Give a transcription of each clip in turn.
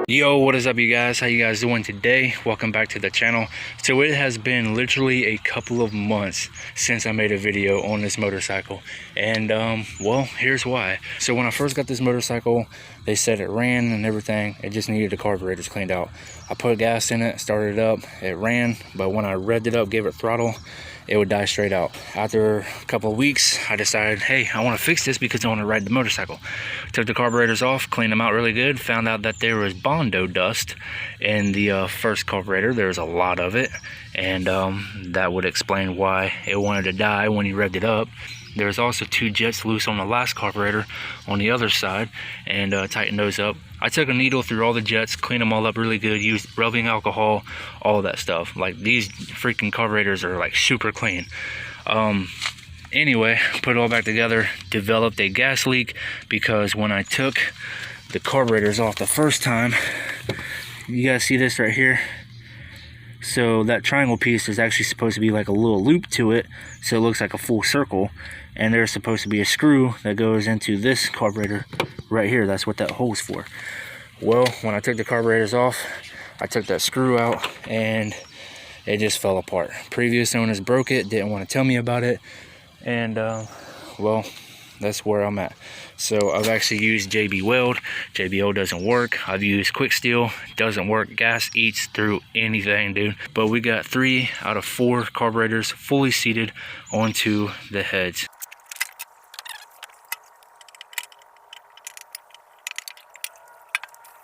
Yo, what is up, you guys? How you guys doing today? Welcome back to the channel. So it has been literally a couple of months since I made a video on this motorcycle, and well, here's why. So when I first got this motorcycle, they said it ran and everything. It just needed the carburetors cleaned out. I put gas in it, started it up, it ran, but when I revved it up, gave it throttle, it would die straight out. After a couple of weeks, I decided, hey, I want to fix this because I want to ride the motorcycle. Took the carburetors off, cleaned them out really good, found out that there was Bondo dust in the first carburetor. There was a lot of it, and that would explain why it wanted to die when you revved it up. There was also two jets loose on the last carburetor on the other side, and tightened those up. I took a needle through all the jets, cleaned them all up really good, used rubbing alcohol, all of that stuff. Like, these freaking carburetors are like super clean. Anyway, put it all back together, developed a gas leak because when I took the carburetors off the first time, you guys see this right here? So that triangle piece is actually supposed to be like a little loop to it, so it looks like a full circle, and there's supposed to be a screw that goes into this carburetor right here. That's what that hole's for. Well, when I took the carburetors off, I took that screw out and it just fell apart. Previous owners broke it, didn't want to tell me about it, and well, that's where I'm at. So I've actually used JB Weld. JBO doesn't work. I've used Quick Steel, doesn't work. Gas eats through anything, dude. But we got 3 out of 4 carburetors fully seated onto the heads.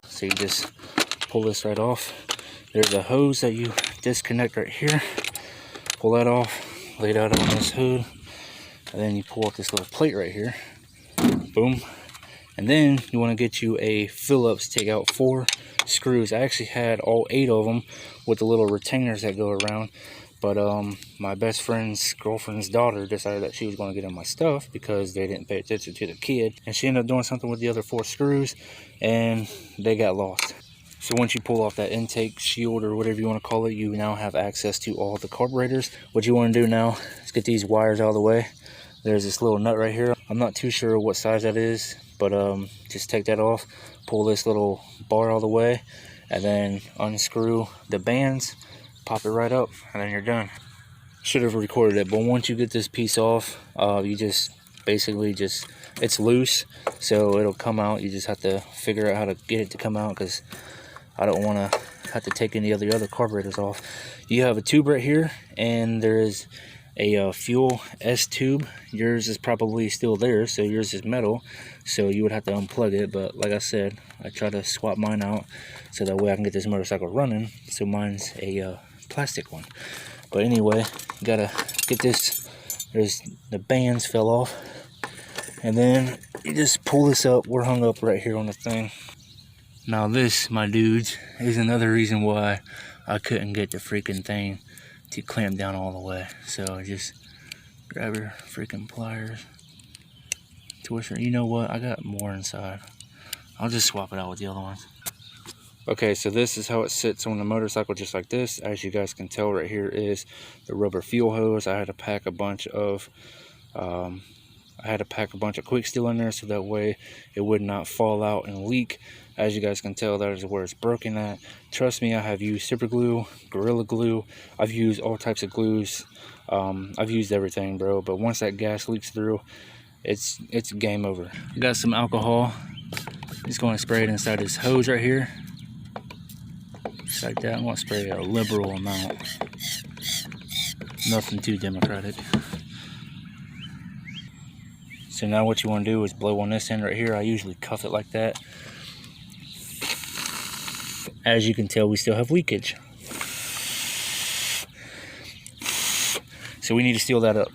So you just pull this right off. There's a hose that you disconnect right here. Pull that off, lay that on this hood, and then you pull up this little plate right here. Boom. And then you want to get you a Phillips, take out 4 screws. I actually had all 8 of them with the little retainers that go around, but my best friend's girlfriend's daughter decided that she was going to get in my stuff because they didn't pay attention to the kid, and she ended up doing something with the other 4 screws and they got lost. So once you pull off that intake shield or whatever you want to call it, you now have access to all the carburetors. What you want to do now is get these wires out of the way. There's this little nut right here. I'm not too sure what size that is, but just take that off, pull this little bar out of the way, and then unscrew the bands, pop it right up, and then you're done. Should have recorded it, but once you get this piece off, you just basically it's loose, so it'll come out. You just have to figure out how to get it to come out, because I don't want to have to take any of the other carburetors off. You have a tube right here, and there is a fuel S tube. Yours is probably still there, so yours is metal, so you would have to unplug it. But like I said, I try to swap mine out so that way I can get this motorcycle running. So mine's a plastic one. But anyway, you gotta get this. There's the bands fell off, and then you just pull this up. We're hung up right here on the thing. Now this, my dudes, is another reason why I couldn't get the freaking thing to clamp down all the way. So just grab your freaking pliers, twist it. You know what? I got more inside. I'll just swap it out with the other ones. Okay, so this is how it sits on the motorcycle, just like this. As you guys can tell, right here is the rubber fuel hose. I had to pack a bunch of Quick Steel in there so that way it would not fall out and leak. As you guys can tell, that is where it's broken at. Trust me, I have used super glue, Gorilla Glue. I've used all types of glues. I've used everything, bro. But once that gas leaks through, it's game over. I got some alcohol. Just going to spray it inside this hose right here. Just like that. I'm going to spray a liberal amount. Nothing too democratic. So now what you want to do is blow on this end right here. I usually cuff it like that. As you can tell, we still have leakage. So we need to seal that up.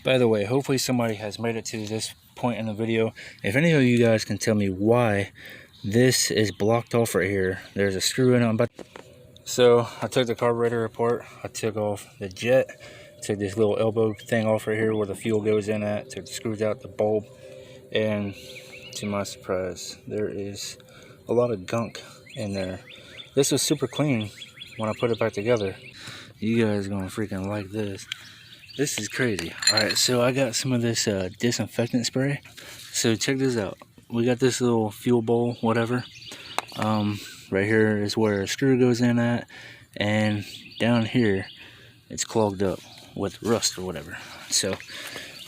By the way, hopefully somebody has made it to this point in the video. If any of you guys can tell me why this is blocked off right here. There's a screw in it. So I took the carburetor apart. I took off the jet. Took this little elbow thing off right here where the fuel goes in at. Took the screws out, the bulb. And to my surprise, there is a lot of gunk in there. This was super clean when I put it back together. You guys are gonna freaking like this. This is crazy. Alright, so I got some of this disinfectant spray. So check this out. We got this little fuel bowl, whatever. Right here is where a screw goes in at, and down here it's clogged up with rust or whatever. So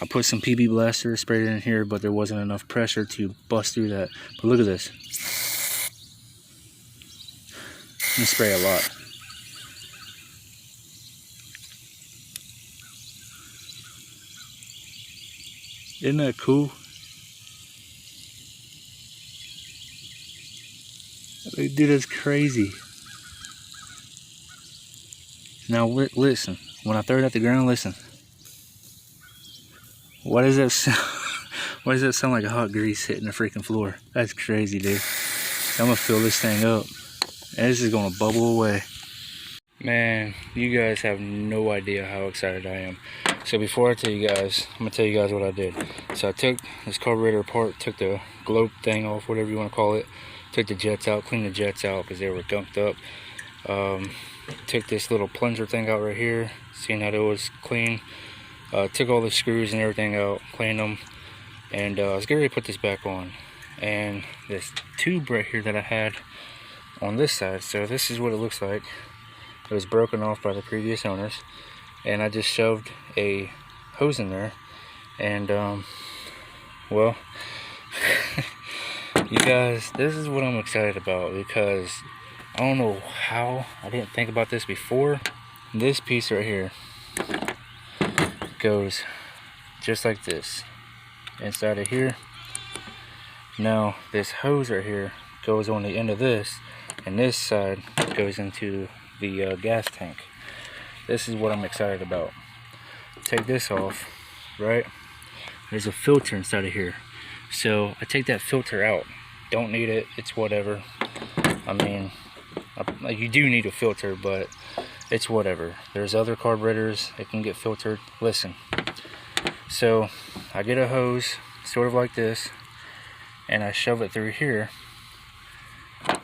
I put some PB Blaster, sprayed it in here, but there wasn't enough pressure to bust through that. But look at this. You spray a lot. Isn't that cool? Dude, that's crazy. Now listen, when I throw it at the ground, listen. Why does that sound? Why does that sound like hot grease hitting the freaking floor? That's crazy, dude. I'm gonna fill this thing up, and this is gonna bubble away. Man, you guys have no idea how excited I am. So before I tell you guys, I'm gonna tell you guys what I did. So I took this carburetor apart, took the globe thing off, whatever you want to call it, took the jets out, cleaned the jets out because they were gunked up. Took this little plunger thing out right here, seeing that it was clean. Took all the screws and everything out, cleaned them, and I was getting ready to put this back on. And this tube right here that I had on this side, so this is what it looks like. It was broken off by the previous owners, and I just shoved a hose in there, and well, you guys, this is what I'm excited about, because I don't know how I didn't think about this before. This piece right here goes just like this inside of here. Now this hose right here goes on the end of this, and this side goes into the gas tank. This is what I'm excited about. Take this off, right? There's a filter inside of here, so I take that filter out. Don't need it, it's whatever. I mean, you do need a filter, but it's whatever. There's other carburetors that can get filtered. Listen, so I get a hose sort of like this, and I shove it through here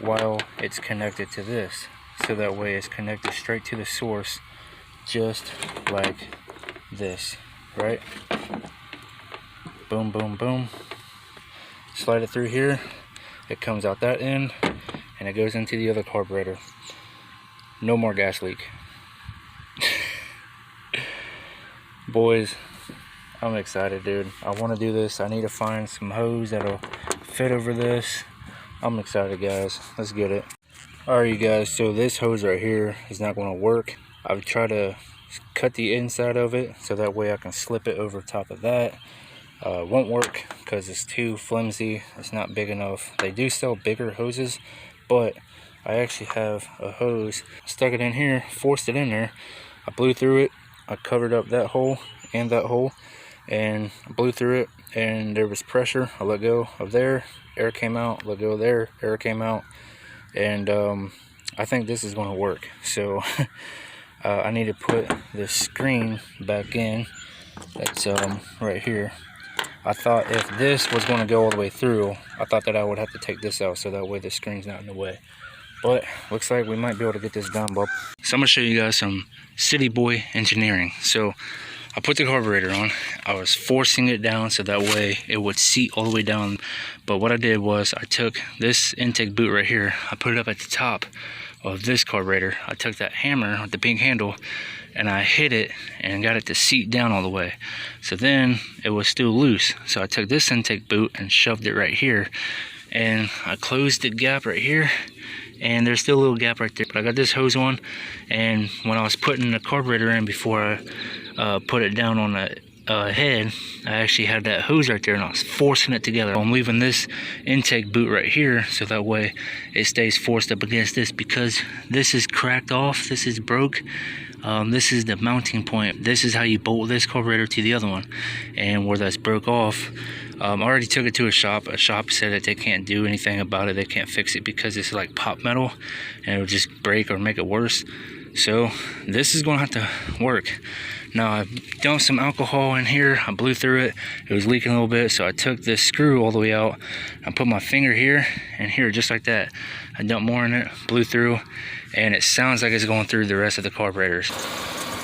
while it's connected to this, so that way it's connected straight to the source, just like this, right? Boom, boom, boom. Slide it through here, it comes out that end, and it goes into the other carburetor. No more gas leak. Boys, I'm excited, dude. I want to do this. I need to find some hose that'll fit over this. I'm excited, guys. Let's get it. Alright, you guys, so this hose right here is not going to work. I've tried to cut the inside of it so that way I can slip it over top of that. Won't work because it's too flimsy. It's not big enough. They do sell bigger hoses, but I actually have a hose. Stuck it in here, forced it in there. I blew through it. I covered up that hole and that hole, and I blew through it, and there was pressure. I let go of there, air came out. Let go of there, air came out, and I think this is going to work. So I need to put this screen back in. That's right here. I thought if this was going to go all the way through, I thought that I would have to take this out so that way the screen's not in the way. But looks like we might be able to get this done, bub. So I'm going to show you guys some city boy engineering. So I put the carburetor on. I was forcing it down so that way it would seat all the way down. But what I did was I took this intake boot right here. I put it up at the top of this carburetor. I took that hammer with the pink handle and I hit it and got it to seat down all the way. So then it was still loose. So I took this intake boot and shoved it right here, and I closed the gap right here, and there's still a little gap right there. But I got this hose on, and when I was putting the carburetor in before I put it down on the head, I actually had that hose right there and I was forcing it together. I'm leaving this intake boot right here so that way it stays forced up against this, because this is cracked off, this is broke. This is the mounting point. This is how you bolt this carburetor to the other one, and where that's broke off, I already took it to a shop. A shop said that they can't do anything about it. They can't fix it because it's like pop metal and it would just break or make it worse. So this is going to have to work. Now I dumped some alcohol in here. I blew through it. It was leaking a little bit, so I took this screw all the way out. I put my finger here and here, just like that. I dumped more in it, blew through, and it sounds like it's going through the rest of the carburetors.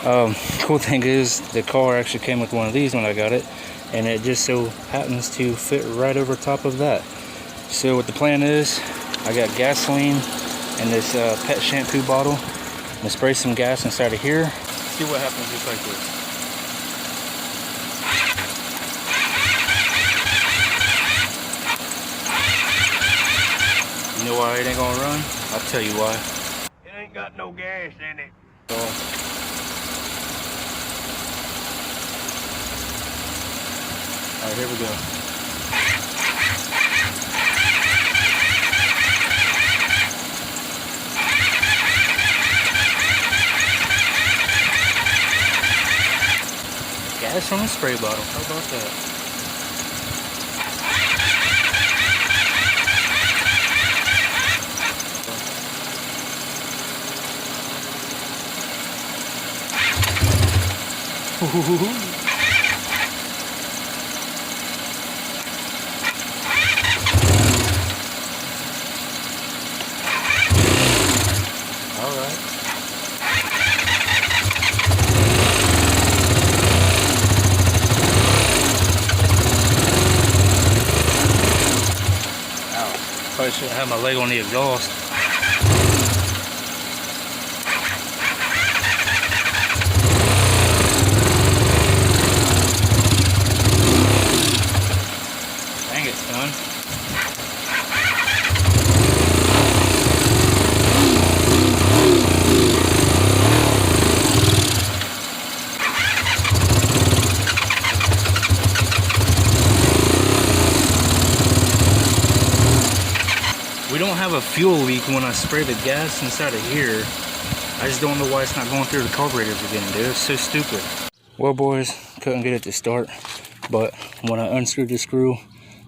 Cool thing is the car actually came with one of these when I got it, and it just so happens to fit right over top of that. So what the plan is, I got gasoline in this pet shampoo bottle. I'm gonna spray some gas inside of here. See what happens just like this. You know why it ain't gonna run? I'll tell you why. It ain't got no gas in it. Alright, here we go. Gas from a spray bottle. How about that? All right. Probably shouldn't have my leg on the exhaust. Dang it, son. We don't have a fuel leak when I spray the gas inside of here. I just don't know why it's not going through the carburetors again, dude. It's so stupid. Well, boys, couldn't get it to start, but when I unscrewed the screw,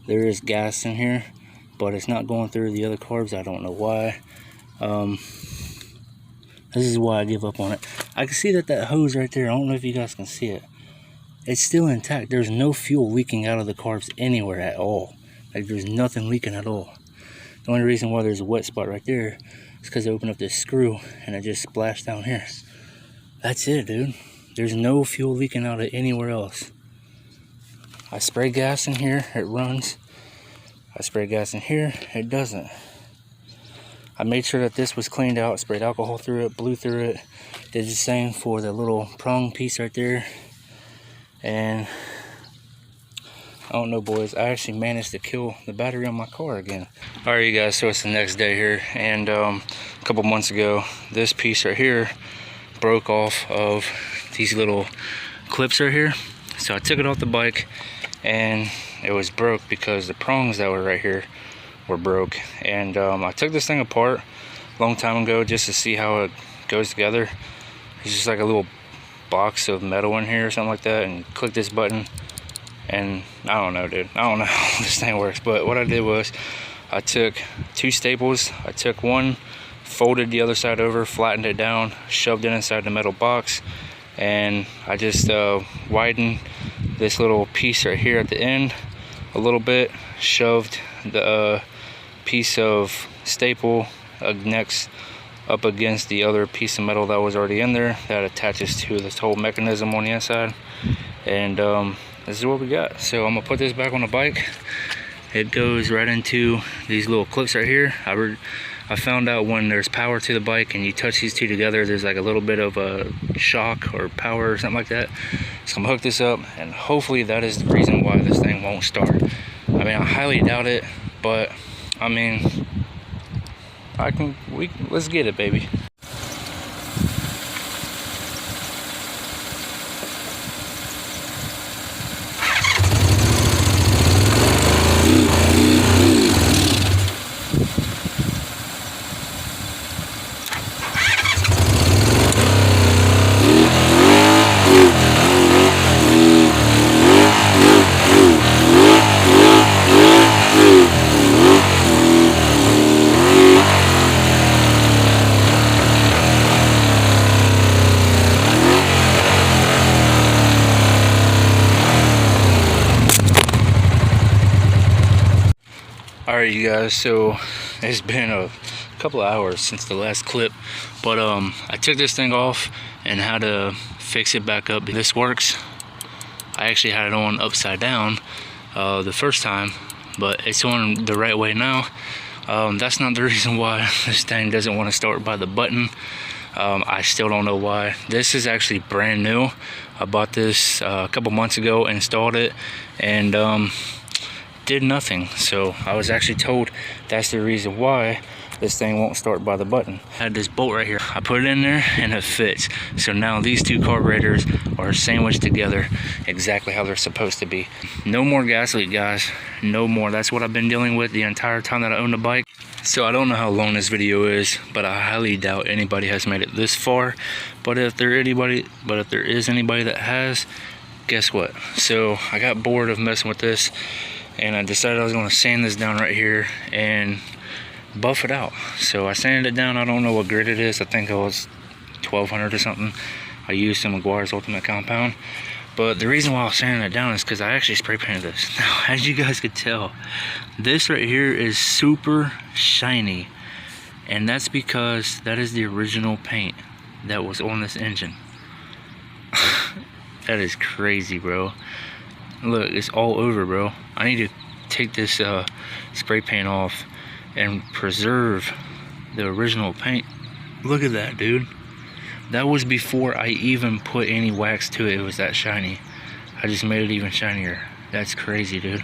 there is gas in here, but it's not going through the other carbs. I don't know why. This is why I give up on it. I can see that hose right there, I don't know if you guys can see it. It's still intact. There's no fuel leaking out of the carbs anywhere at all. Like, there's nothing leaking at all. The only reason why there's a wet spot right there is because I opened up this screw and it just splashed down here. That's it, dude. There's no fuel leaking out of anywhere else. I spray gas in here, it runs. I spray gas in here, it doesn't. I made sure that this was cleaned out, sprayed alcohol through it, blew through it. Did the same for the little prong piece right there. And I don't know, boys, I actually managed to kill the battery on my car again. Alright, you guys, so it's the next day here, and a couple months ago, this piece right here broke off of these little clips right here. So I took it off the bike, and it was broke because the prongs that were right here were broke. And I took this thing apart a long time ago just to see how it goes together. It's just like a little box of metal in here or something like that, and click this button. And I don't know, dude. I don't know how this thing works. But what I did was I took 2 staples. I took one, folded the other side over, flattened it down, shoved it inside the metal box. And I just widened this little piece right here at the end a little bit. Shoved the piece of staple next up against the other piece of metal that was already in there that attaches to this whole mechanism on the inside. And this is what we got. So I'm gonna put this back on the bike. It goes right into these little clips right here. I found out when there's power to the bike and you touch these two together, there's like a little bit of a shock or power or something like that. So I'm gonna hook this up, and hopefully that is the reason why this thing won't start. I mean, I highly doubt it, but I mean, let's get it, baby. Alright, you guys, so it's been a couple of hours since the last clip, but I took this thing off and had to fix it back up. This works. I actually had it on upside down the first time, but it's on the right way now. That's not the reason why this thing doesn't want to start by the button. I still don't know why. This is actually brand new. I bought this a couple months ago, installed it, and did nothing. So I was actually told that's the reason why this thing won't start by the button. I had this bolt right here. I put it in there and it fits. So now these two carburetors are sandwiched together exactly how they're supposed to be. No more gas leak, guys. No more. That's what I've been dealing with the entire time that I own the bike. So I don't know how long this video is, but I highly doubt anybody has made it this far. But if there is anybody that has, guess what? So I got bored of messing with this, and I decided I was going to sand this down right here and buff it out. So I sanded it down. I don't know what grit it is. I think it was 1200 or something. I used some McGuire's Ultimate Compound. But the reason why I was sanding it down is because I actually spray painted this. Now, as you guys could tell, this right here is super shiny, and that's because that is the original paint that was on this engine. That is crazy, bro. Look, it's all over, bro. I need to take this spray paint off and preserve the original paint. Look at that, dude. That was before I even put any wax to it. It was that shiny. I just made it even shinier. That's crazy, dude.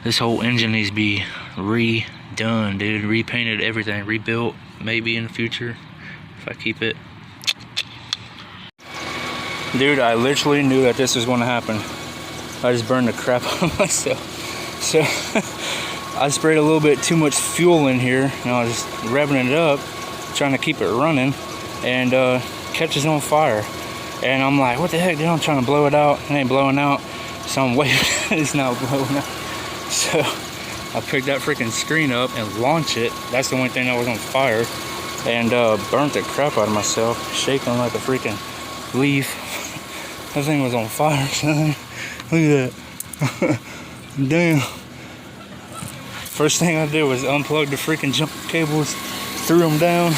This whole engine needs to be redone, dude. Repainted, everything. Rebuilt, maybe in the future, if I keep it. Dude, I literally knew that this was going to happen. I just burned the crap out of myself. So I sprayed a little bit too much fuel in here, and I was just revving it up, trying to keep it running, and catches on fire. And I'm like, what the heck, dude? I'm trying to blow it out. It ain't blowing out. So I'm waiting. It's not blowing out. So I picked that freaking screen up and launched it. That's the only thing that was on fire. And burnt the crap out of myself, shaking like a freaking leaf. That thing was on fire, son. Look at that. Damn. First thing I did was unplug the freaking jump cables, threw them down.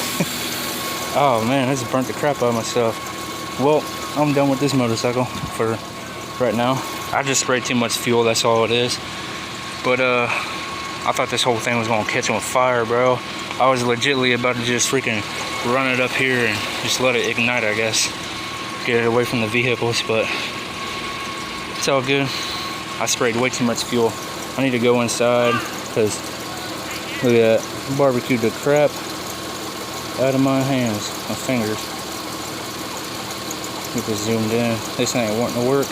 Oh man, I just burnt the crap out of myself. Well, I'm done with this motorcycle for right now. I just sprayed too much fuel, that's all it is. But I thought this whole thing was gonna catch on fire, bro. I was legitimately about to just freaking run it up here and just let it ignite, I guess. Get it away from the vehicles, but it's all good. I sprayed way too much fuel. I need to go inside, because look at that. Barbecued the crap out of my hands, my fingers. Get this zoomed in. This ain't wanting to work.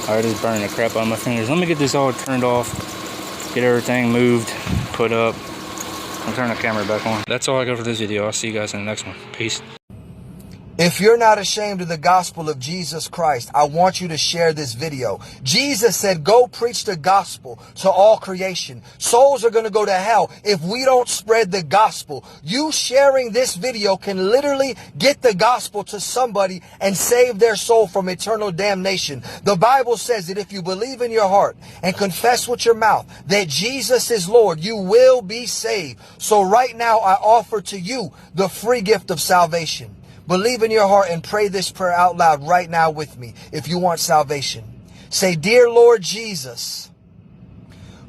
Alright, it's burning the crap out of my fingers. Let me get this all turned off, get everything moved, put up, and turn the camera back on. That's all I got for this video. I'll see you guys in the next one. Peace. If you're not ashamed of the gospel of Jesus Christ, I want you to share this video. Jesus said, go preach the gospel to all creation. Souls are going to go to hell if we don't spread the gospel. You sharing this video can literally get the gospel to somebody and save their soul from eternal damnation. The Bible says that if you believe in your heart and confess with your mouth that Jesus is Lord, you will be saved. So right now, I offer to you the free gift of salvation. Believe in your heart and pray this prayer out loud right now with me if you want salvation. Say, dear Lord Jesus,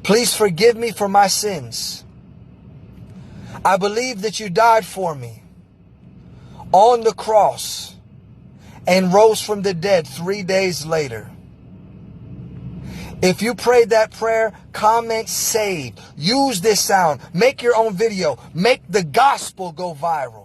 please forgive me for my sins. I believe that you died for me on the cross and rose from the dead 3 days later. If you prayed that prayer, comment saved. Use this sound. Make your own video. Make the gospel go viral.